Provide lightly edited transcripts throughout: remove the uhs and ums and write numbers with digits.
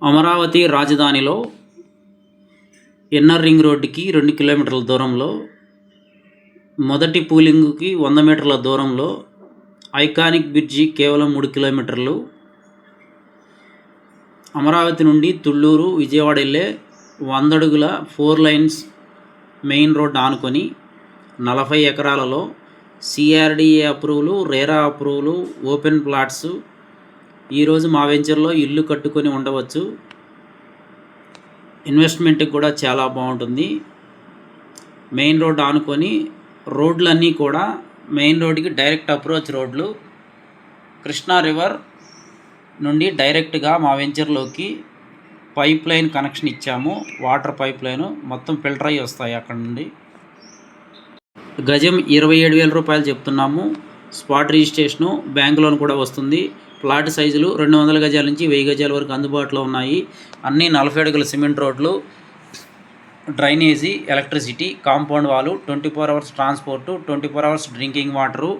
అమరావతి రాజధానిలో inner ring రోడ్డుకి 2 కిలోమీటర్ల దూరంలో మొదటి పూలింగ్కి 100 మీటర్ల దూరంలో ఐకానిక్ బ్రిడ్జి కేవలం 3 కిలోమీటర్లు. అమరావతి నుండి తుళ్ళూరు విజయవాడ వెళ్ళే 100 అడుగుల 4 లైన్స్ మెయిన్ రోడ్ ఆనుకొని 40 ఎకరాలలో సిఆర్డిఏ అప్రూవలు, రేరా అప్రూవలు, ఓపెన్ ప్లాట్స్. ఈరోజు మా వెంచర్లో ఇల్లు కట్టుకొని ఉండవచ్చు. ఇన్వెస్ట్మెంట్కి కూడా చాలా బాగుంటుంది. మెయిన్ రోడ్ ఆనుకొని రోడ్లన్నీ కూడా మెయిన్ రోడ్డుకి డైరెక్ట్ అప్రోచ్ రోడ్లు. కృష్ణా రివర్ నుండి డైరెక్ట్గా మా వెంచర్లోకి పైప్ లైన్ కనెక్షన్ ఇచ్చాము. వాటర్ పైప్ లైను మొత్తం ఫిల్టర్ అయ్యి వస్తాయి అక్కడ నుండి. గజం 27,000 రూపాయలు చెప్తున్నాము. స్పాట్ రిజిస్ట్రేషను, బ్యాంక్ లోన్ కూడా వస్తుంది. ప్లాట్ సైజులు 200 గజాల నుంచి 1000 గజాల వరకు అందుబాటులో ఉన్నాయి. అన్నీ 40 అడుగుల సిమెంట్ రోడ్లు, డ్రైనేజీ, ఎలక్ట్రిసిటీ, కాంపౌండ్ వాలు, 24 hours transport, 24 hours drinking water.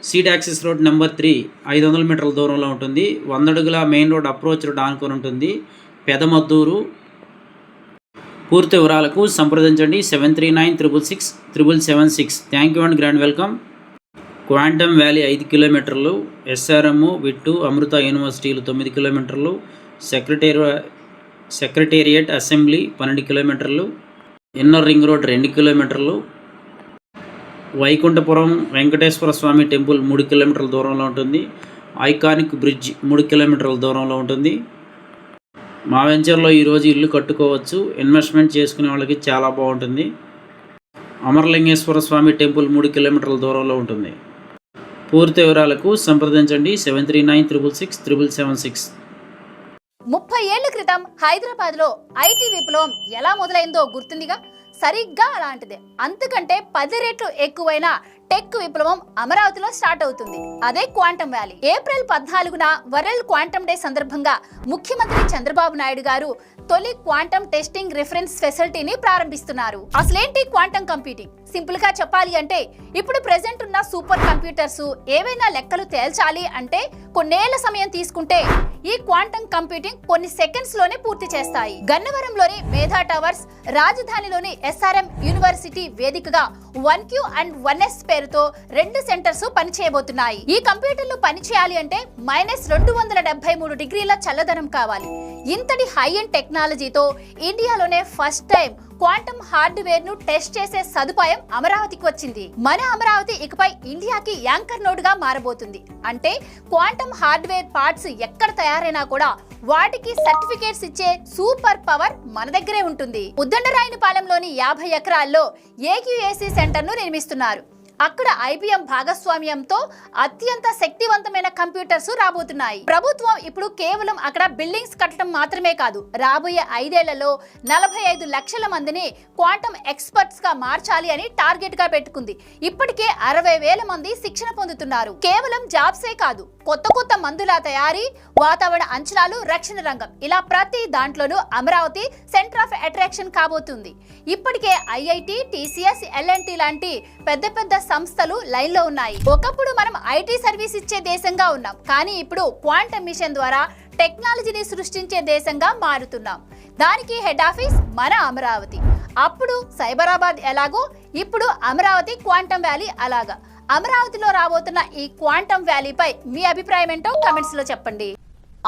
Seed axis road number 3 500 మీటర్ల దూరంలో ఉంటుంది. 100 అడుగుల మెయిన్ రోడ్ అప్రోచ్ రోడ్ ఆనుకొని ఉంటుంది. పెదమద్దూరు. పూర్తి వివరాలకు సంప్రదించండి 7396667776. Thank you and grand welcome. Quantum valley 5 కిలోమీటర్లు, ఎస్ఆర్ఎం, విట్టు, అమృత యూనివర్సిటీలు 9 కిలోమీటర్లు, సెక్రటేరియట్ అసెంబ్లీ 12 కిలోమీటర్లు, ఇన్నర్ రింగ్ రోడ్ 2 కిలోమీటర్లు, వైకుంఠపురం వెంకటేశ్వర స్వామి టెంపుల్ 3 కిలోమీటర్ల దూరంలో ఉంటుంది. ఐకానిక్ బ్రిడ్జ్ 3 కిలోమీటర్ల దూరంలో ఉంటుంది. మా వెంచర్లో ఈరోజు ఇల్లు కట్టుకోవచ్చు. ఇన్వెస్ట్మెంట్ చేసుకునే వాళ్ళకి చాలా బాగుంటుంది. అమరలింగేశ్వర స్వామి టెంపుల్ 3 కిలోమీటర్ల దూరంలో ఉంటుంది. పూర్తి వివరాలకు సంప్రదించండి 7396667776. 30 ఏళ్ల క్రితం హైదరాబాద్లో ఐటీ విప్లవం ఎలా మొదలైందో గుర్తుందిగా. సరిగ్గా అలాంటిదే, అంతకంటే 10 రెట్లు ఎక్కువైన టెక్ విప్లవం అమరావతిలో స్టార్ట్ అవుతుంది. అదే క్వాంటమ్ వ్యాలీ. ఏప్రిల్ 14న వరల్డ్ క్వాంటమ్ డే సందర్భంగా ముఖ్యమంత్రి చంద్రబాబు నాయుడు గారు తొలి క్వాంటమ్ టెస్టింగ్ రిఫరెన్స్ ఫెసిలిటీని ప్రారంభిస్తున్నారు. అసలేంటి క్వాంటమ్ కంప్యూటింగ్? సింపుల్ గా చెప్పాలి అంటే ఇప్పుడు ప్రెసెంట్ ఉన్న సూపర్ కంప్యూటర్స్ ఏవైనా లెక్కలు తేల్చాలి అంటే కొన్నేళ్ల సమయం తీసుకుంటే ఈ క్వాంటమ్ కంప్యూటింగ్ కొన్ని సెకండ్స్ లోనే పూర్తి చేస్తాయి. గన్నవరంలోని మేధా టవర్స్, రాజధానిలోని ఎస్ఆర్ఎం యూనివర్సిటీ వేదికగా 1Q అండ్ 1S పేరుతో 2 సెంటర్స్ పనిచేయబోతున్నాయి. ఈ కంప్యూటర్లు పనిచేయాలి అంటే -273 డిగ్రీల చల్లదనం కావాలి. ఇంతటి హై ఎండ్ టెక్నాలజీతో ఇండియాలోనే ఫస్ట్ టైం క్వాంటమ్ హార్డ్వేర్ ను టెస్ట్ చేసే సదుపాయం అమరావతికి వచ్చింది. మన అమరావతి ఇకపై ఇండియాకి యాంకర్ నోడ్ గా మారబోతుంది. అంటే క్వాంటమ్ హార్డ్వేర్ పార్ట్స్ ఎక్కడ తయారైనా కూడా వాటికి సర్టిఫికేట్స్ ఇచ్చే సూపర్ పవర్ మన దగ్గరే ఉంటుంది. ఉద్దండరాయనిపాలెంలోని 50 ఎకరాల్లో AQAC సెంటర్ ను నిర్మిస్తున్నారు. అక్కడ IBM భాగస్వామ్యంతో అత్యంత శక్తివంతమైన కంప్యూటర్స్ రాబోతున్నాయి. ప్రభుత్వం ఇప్పుడు కేవలం అక్కడ బిల్డింగ్స్ కట్టడం మాత్రమే కాదు, రాబోయే 5 ఏళ్లలో 45 లక్షల మందిని క్వాంటమ్ ఎక్స్పర్ట్స్ గా మార్చాలి అని టార్గెట్ గా పెట్టుకుంది. ఇప్పటికే 60,000 మంది శిక్షణ పొందుతున్నారు. కేవలం జాబ్సే కాదు, కొత్త మందుల తయారీ, వాతావరణ అంచనాలు, రక్షణ రంగం, ఇలా ప్రతి దాంట్లోనూ అమరావతి సెంటర్ ఆఫ్ అట్రాక్షన్ కాబోతుంది. ఇప్పటికే IIT, TCS, LNT లాంటి పెద్ద సంస్థలు లైన్ లో ఉన్నాయి. ఒకప్పుడు మనం IT సర్వీస్ ఇచ్చే దేశంగా ఉన్నాం, కానీ ఇప్పుడు క్వాంటమ్ మిషన్ ద్వారా టెక్నాలజీని సృష్టించే దేశంగా మారుతున్నాం. దానికి హెడ్ ఆఫీస్ మన అమరావతి. అప్పుడు సైబరాబాద్ ఎలాగో ఇప్పుడు అమరావతి క్వాంటమ్ వ్యాలీ అలాగా. అమరావతిలో రాబోతున్న ఈ క్వాంటమ్ వ్యాలీపై మీ అభిప్రాయం ఏంటో కమెంట్స్ లో చెప్పండి.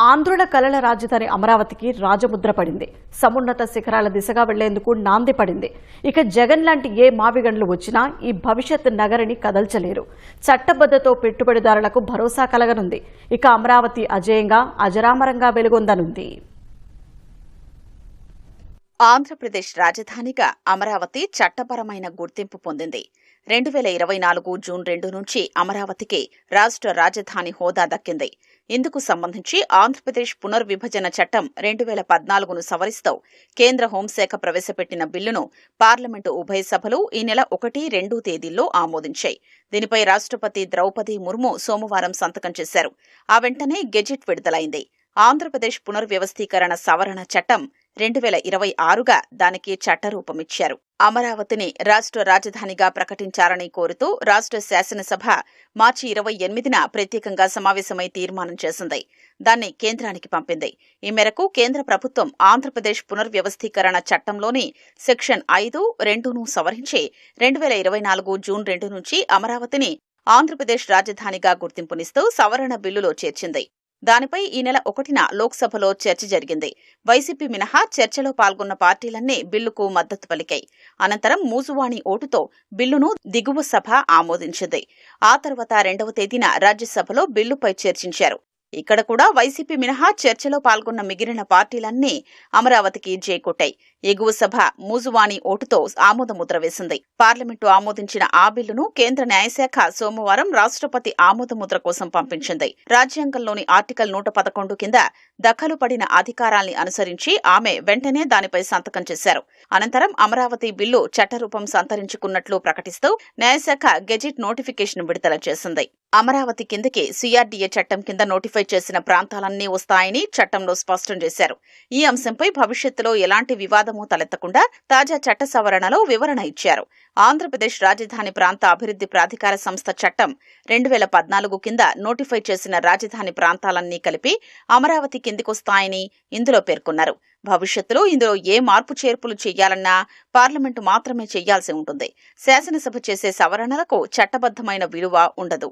ఆంధ్రుల కలల రాజధాని అమరావతికి రాజముద్ర పడింది. సమున్నత శిఖరాల దిశగా వెళ్లేందుకు నాంది పడింది. ఇక జగన్ లాంటి ఏ మావిగండ్లు వచ్చినా ఈ భవిష్యత్ నగరిని కదల్చలేరు. చట్టబద్ధతో పెట్టుబడిదారులకు భరోసా కలగనుంది. ఇక అమరావతి అజేయంగా అజరామరంగా వెలుగొందనుంది. ఆంధ్రప్రదేశ్ రాజధానిగా అమరావతి చట్టపరమైన గుర్తింపు పొందింది. 2024 జూన్ 2 నుంచి అమరావతికి రాష్ట్ర రాజధాని హోదా దక్కింది. ఇందుకు సంబంధించి ఆంధ్రప్రదేశ్ పునర్విభజన చట్టం 2014ను సవరిస్తూ కేంద్ర హోంశాఖ ప్రవేశపెట్టిన బిల్లును పార్లమెంటు ఉభయ సభలు ఈ నెల 1, 2 తేదీల్లో ఆమోదించాయి. దీనిపై రాష్ట్రపతి ద్రౌపది ముర్ము సోమవారం సంతకం చేశారు. ఆ వెంటనే గెజిట్ విడుదలైంది. ఆంధ్రప్రదేశ్ పునర్వ్యవస్థీకరణ సవరణ చట్టం 2026గా దానికి చట్టరూపమిచ్చారు. అమరావతిని రాష్ట్ర రాజధానిగా ప్రకటించాలని కోరుతూ రాష్ట్ర శాసనసభ మార్చి 28న ప్రత్యేకంగా సమావేశమై తీర్మానం చేసింది. దాన్ని కేంద్రానికి పంపింది. ఈ మేరకు కేంద్ర ప్రభుత్వం ఆంధ్రప్రదేశ్ పునర్వ్యవస్థీకరణ చట్టంలోని సెక్షన్ 5(2)ను సవరించి 2024 జూన్ 2 నుంచి అమరావతిని ఆంధ్రప్రదేశ్ రాజధానిగా గుర్తింపునిస్తూ సవరణ బిల్లులో చేర్చింది. దానిపై ఈ నెల 1న లోక్సభలో చర్చ జరిగింది. వైసీపీ మినహా చర్చలో పాల్గొన్న పార్టీలన్నీ బిల్లుకు మద్దతు పలికాయి. అనంతరం మూజువాణి ఓటుతో బిల్లును దిగువ సభ ఆమోదించింది. ఆ తర్వాత 2వ తేదీన రాజ్యసభలో బిల్లుపై చర్చించారు. ఇక్కడ కూడా వైసీపీ మినహా చర్చలో పాల్గొన్న మిగిలిన పార్టీలన్నీ అమరావతికి జైకొట్టాయి. ఎగువ సభ మూజువాణి ఓటుతో ఆమోదముద్ర వేసింది. పార్లమెంటు ఆమోదించిన ఆ బిల్లును కేంద్ర న్యాయశాఖ సోమవారం రాష్ట్రపతి ఆమోదముద్ర కోసం పంపించింది. రాజ్యాంగంలోని ఆర్టికల్ 111 కింద దఖలు పడిన అధికారాల్ని అనుసరించి ఆమె వెంటనే దానిపై సంతకం చేశారు. అనంతరం అమరావతి బిల్లు చట్టరూపం సంతరించుకున్నట్లు ప్రకటిస్తూ న్యాయశాఖ గెజిట్ నోటిఫికేషన్ విడుదల చేసింది. అమరావతి కిందకి సిఆర్డీఏ చట్టం కింద నోటిఫై చేసిన ప్రాంతాలన్నీ వస్తాయని చట్టంలో స్పష్టం చేశారు. ఈ అంశంపై భవిష్యత్తులో ఎలాంటి వివాదమూ తలెత్తకుండా తాజా చట్ట సవరణలో వివరణ ఇచ్చారు. ఆంధ్రప్రదేశ్ రాజధాని ప్రాంత అభివృద్ధి ప్రాధికార సంస్థ చట్టం 2014 కింద నోటిఫై చేసిన రాజధాని ప్రాంతాలన్నీ కలిపి అమరావతి కిందికొస్తాయని ఇందులో పేర్కొన్నారు. భవిష్యత్తులో ఇందులో ఏ మార్పు చేర్పులు చేయాలన్నా పార్లమెంటు మాత్రమే చేయాల్సి ఉంటుంది. శాసనసభ చేసే సవరణలకు చట్టబద్దమైన విలువ ఉండదు.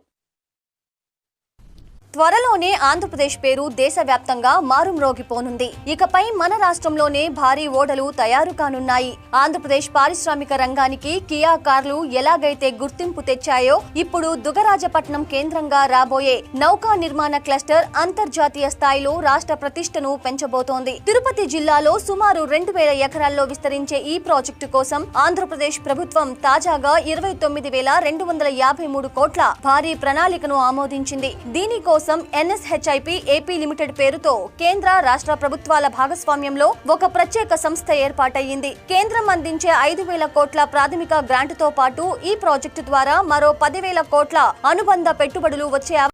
త్వరలోనే ఆంధ్రప్రదేశ్ పేరు దేశవ్యాప్తంగా మారుమ్రోగిపోనుంది. ఇకపై మన రాష్ట్రంలోనే భారీ ఓడలు తయారు కానున్నాయి. ఆంధ్రప్రదేశ్ పారిశ్రామిక రంగానికి కియా కార్లు ఎలాగైతే గుర్తింపు తెచ్చాయో ఇప్పుడు దుగరాజపట్నం కేంద్రంగా రాబోయే నౌకా నిర్మాణ క్లస్టర్ అంతర్జాతీయ స్థాయిలో రాష్ట్ర ప్రతిష్టను పెంచబోతోంది. తిరుపతి జిల్లాలో సుమారు 2000 ఎకరాల్లో విస్తరించే ఈ ప్రాజెక్టు కోసం ఆంధ్రప్రదేశ్ ప్రభుత్వం తాజాగా 29,253 కోట్ల భారీ ప్రణాళికను ఆమోదించింది. దీనికోసం ఎన్ఎస్హెచ్ఐపి ఏపీ లిమిటెడ్ పేరుతో కేంద్ర రాష్ట్ర ప్రభుత్వాల భాగస్వామ్యంలో ఒక ప్రత్యేక సంస్థ ఏర్పాటయ్యింది. కేంద్రం అందించే 5,000 కోట్ల ప్రాథమిక గ్రాంటుతో పాటు ఈ ప్రాజెక్టు ద్వారా మరో 10,000 కోట్ల అనుబంధ పెట్టుబడులు వచ్చే